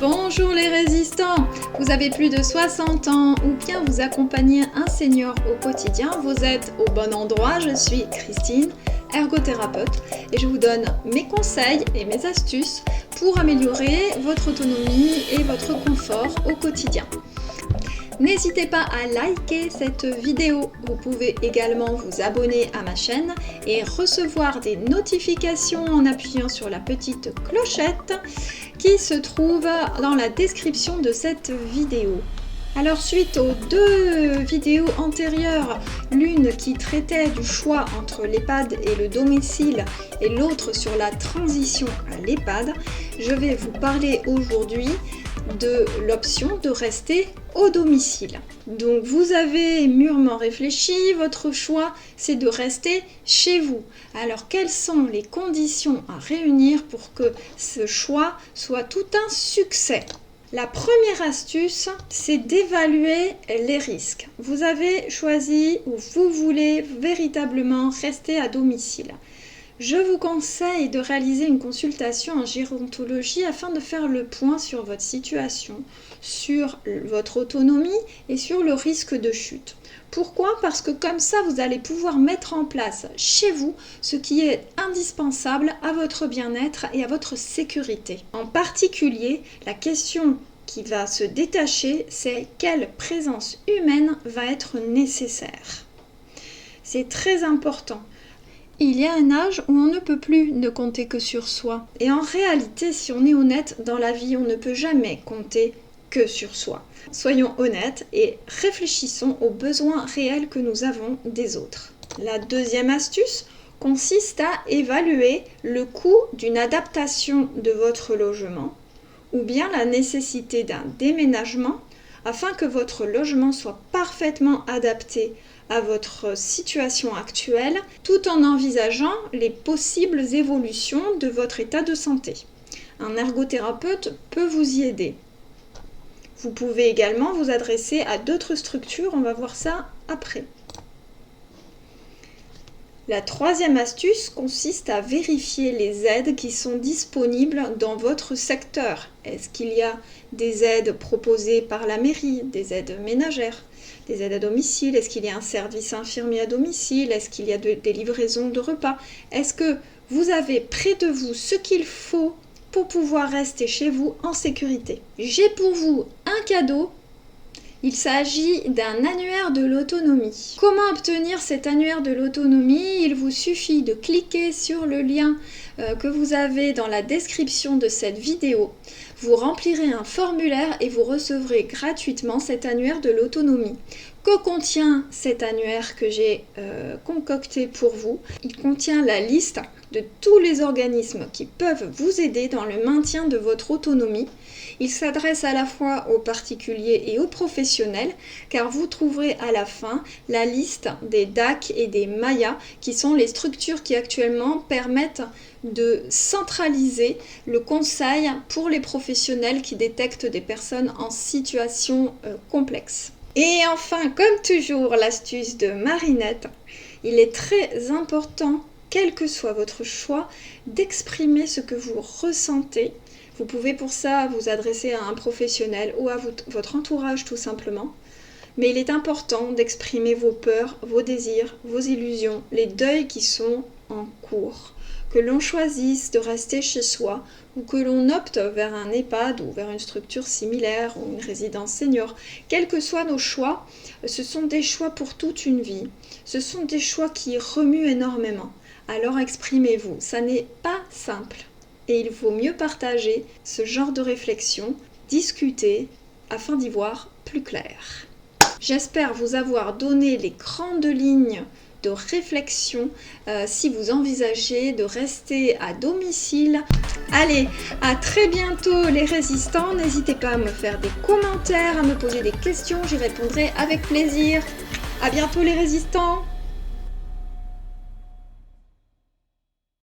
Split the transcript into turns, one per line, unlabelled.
Bonjour les résistants! Vous avez plus de 60 ans ou bien vous accompagnez un senior au quotidien, vous êtes au bon endroit. Je suis Christine, ergothérapeute, et je vous donne mes conseils et mes astuces pour améliorer votre autonomie et votre confort au quotidien. N'hésitez pas à liker cette vidéo, vous pouvez également vous abonner à ma chaîne et recevoir des notifications en appuyant sur la petite clochette qui se trouve dans la description de cette vidéo. Alors suite aux deux vidéos antérieures, l'une qui traitait du choix entre l'EHPAD et le domicile et l'autre sur la transition à l'EHPAD, je vais vous parler aujourd'hui de l'option de rester au domicile. Donc vous avez mûrement réfléchi, votre choix c'est de rester chez vous. Alors quelles sont les conditions à réunir pour que ce choix soit tout un succès ? La première astuce, c'est d'évaluer les risques. Vous avez choisi ou vous voulez véritablement rester à domicile. Je vous conseille de réaliser une consultation en gérontologie afin de faire le point sur votre situation, sur votre autonomie et sur le risque de chute. Pourquoi ? Parce que comme ça, vous allez pouvoir mettre en place chez vous ce qui est indispensable à votre bien-être et à votre sécurité. En particulier, la question qui va se détacher, c'est quelle présence humaine va être nécessaire. C'est très important. Il y a un âge où on ne peut plus ne compter que sur soi. Et en réalité, si on est honnête, dans la vie, on ne peut jamais compter que sur soi. Soyons honnêtes et réfléchissons aux besoins réels que nous avons des autres. La deuxième astuce consiste à évaluer le coût d'une adaptation de votre logement ou bien la nécessité d'un déménagement afin que votre logement soit parfaitement adapté à votre situation actuelle, tout en envisageant les possibles évolutions de votre état de santé. Un ergothérapeute peut vous y aider. Vous pouvez également vous adresser à d'autres structures, on va voir ça après. La troisième astuce consiste à vérifier les aides qui sont disponibles dans votre secteur. Est-ce qu'il y a des aides proposées par la mairie, des aides ménagères, des aides à domicile? Est-ce qu'il y a un service infirmier à domicile? Est-ce qu'il y a des livraisons de repas? Est-ce que vous avez près de vous ce qu'il faut pour pouvoir rester chez vous en sécurité? J'ai pour vous un cadeau. Il s'agit d'un annuaire de l'autonomie. Comment obtenir cet annuaire de l'autonomie? Il vous suffit de cliquer sur le lien que vous avez dans la description de cette vidéo. Vous remplirez un formulaire et vous recevrez gratuitement cet annuaire de l'autonomie. Que contient cet annuaire que j'ai concocté pour vous? Il contient la liste de tous les organismes qui peuvent vous aider dans le maintien de votre autonomie. Il s'adresse à la fois aux particuliers et aux professionnels, car vous trouverez à la fin la liste des DAC et des MAIA, qui sont les structures qui actuellement permettent de centraliser le conseil pour les professionnels qui détectent des personnes en situation complexe. Et enfin, comme toujours, l'astuce de Marinette, il est très important, quel que soit votre choix, d'exprimer ce que vous ressentez. Vous pouvez pour ça vous adresser à un professionnel ou à votre entourage tout simplement. Mais il est important d'exprimer vos peurs, vos désirs, vos illusions, les deuils qui sont en cours. Que l'on choisisse de rester chez soi ou que l'on opte vers un EHPAD ou vers une structure similaire ou une résidence senior, quels que soient nos choix, ce sont des choix pour toute une vie. Ce sont des choix qui remuent énormément. Alors exprimez-vous, ça n'est pas simple. Et il vaut mieux partager ce genre de réflexion, discuter, afin d'y voir plus clair. J'espère vous avoir donné les grandes lignes de réflexion si vous envisagez de rester à domicile. Allez, à très bientôt les résistants. N'hésitez pas à me faire des commentaires, à me poser des questions, j'y répondrai avec plaisir. À bientôt les résistants.